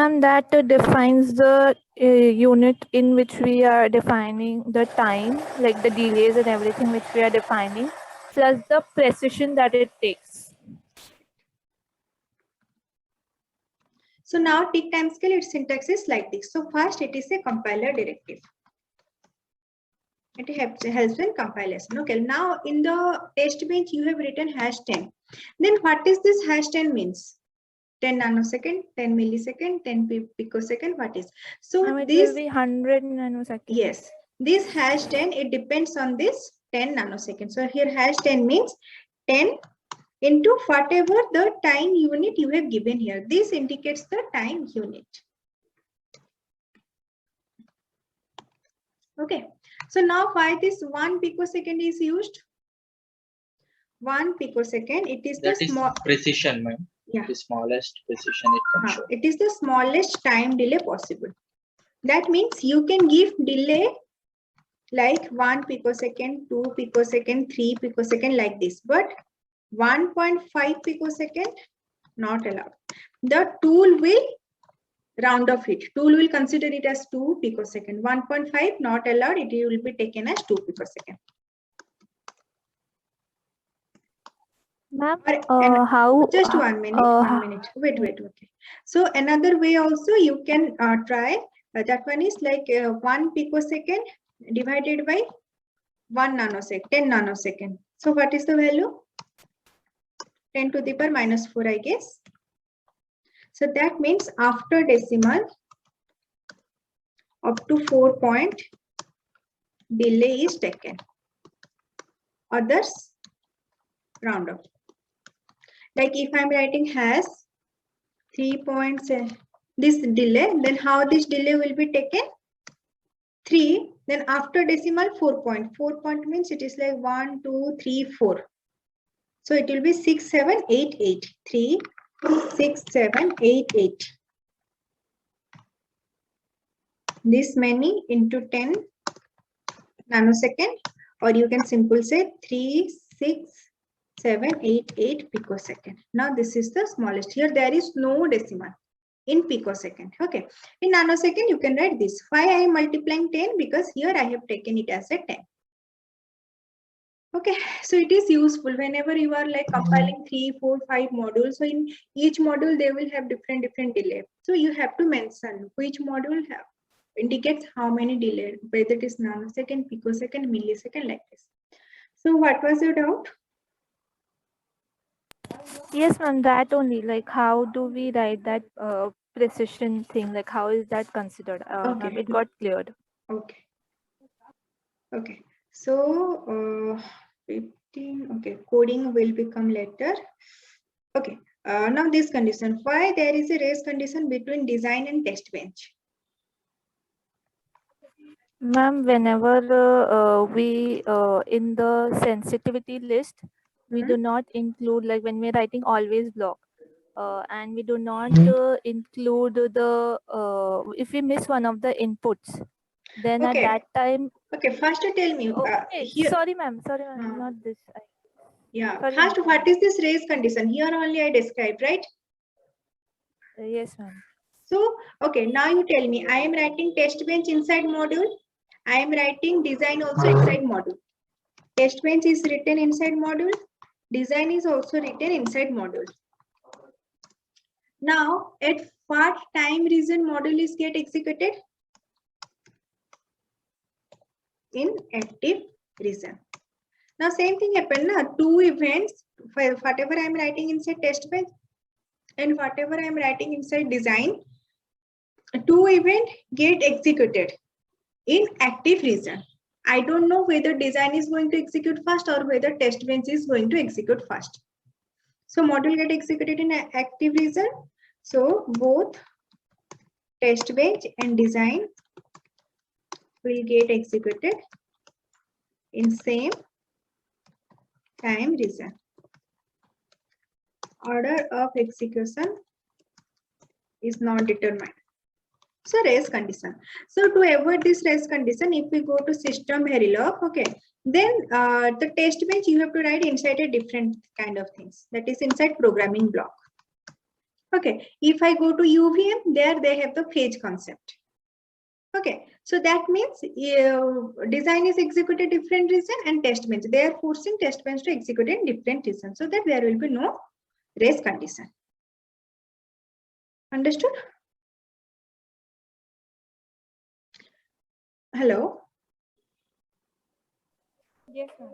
And that defines the unit in which we are defining the time, like the delays and everything which we are defining, plus the precision that it takes. So now tick time scale, its syntax is like this. So first it is a compiler directive. It helps in compilation. Okay, now in the test bench you have written #10. Then what is this #10 means? 10 nanosecond, 10 millisecond, 10 picosecond, what is? So it this will be 100 nanoseconds. Yes, this #10, it depends on this 10 nanoseconds. So here #10 means 10 into whatever the time unit you have given here. This indicates the time unit. Okay, so now why this 1 picosecond is used? 1 picosecond, it is that the small precision, ma'am. Yeah, the smallest precision it can show. It is the smallest time delay possible. That means you can give delay like 1 picosecond, 2 picosecond, 3 picosecond like this, but 1.5 picosecond not allowed. The tool will round off it. Tool will consider it as 2 picosecond. 1.5 not allowed, it will be taken as 2 picosecond. Ma'am, how? Just 1 minute, 1 minute. Wait. Okay. So another way also you can try. That one is like 1 picosecond divided by 1 nanosecond, 10 nanosecond. So what is the value? 10 to the power minus 4, I guess. So that means after decimal, up to 4 point delay is taken. Others round up. Like if I'm writing has 3 points, this delay, then how this delay will be taken? 3, then after decimal 4 point. 4 point means it is like 1, 2, 3, 4. So it will be 6, 7, 8, 8. 3, 6, 7, 8, 8. This many into 10 nanosecond, or you can simply say 3, 6, 7, 8, 8 picosecond. Now this is the smallest. Here there is no decimal in picosecond. Okay. In nanosecond you can write this. Why I am multiplying 10? Because here I have taken it as a 10. Okay, so it is useful whenever you are like compiling 3, 4, 5 modules. So in each module they will have different delay. So you have to mention which module indicates how many delay, whether it is nanosecond, picosecond, millisecond, like this. So what was your doubt? Yes, ma'am, that only. Like, how do we write that precision thing? Like, how is that considered? Okay. Ma'am, it got cleared. Okay. Okay. So 15. Okay, coding will become later. Okay. Now this condition. Why there is a race condition between design and test bench? Ma'am, whenever we in the sensitivity list, we do not include, like when we're writing always block, and we do not include the if we miss one of the inputs, then Okay. at that time. Okay, first tell me. Here, sorry, ma'am. Sorry, ma'am. Not this. Yeah. Sorry, First, what is this race condition? Here only I described, right? Yes, ma'am. So, okay, now you tell me. I am writing test bench inside module. I am writing design also inside module. Test bench is written inside module. Design is also written inside module. Now, at what time region module is get executed? In active region. Now, same thing happened. Now, 2 events, whatever I am writing inside test bench and whatever I am writing inside design, 2 events get executed in active region. I don't know whether design is going to execute first or whether test bench is going to execute first. So module get executed in active region. So both test bench and design will get executed in same time region. Order of execution is not determined. So race condition. So to avoid this race condition, if we go to system Verilog, okay, then the test bench you have to write inside a different kind of things. That is inside programming block. Okay, if I go to UVM, there they have the phase concept. Okay, so that means design is executed different region and test bench. They are forcing test bench to execute in different region so that there will be no race condition. Understood? Hello? Yes, ma'am.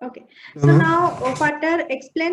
Okay, so now Patar explain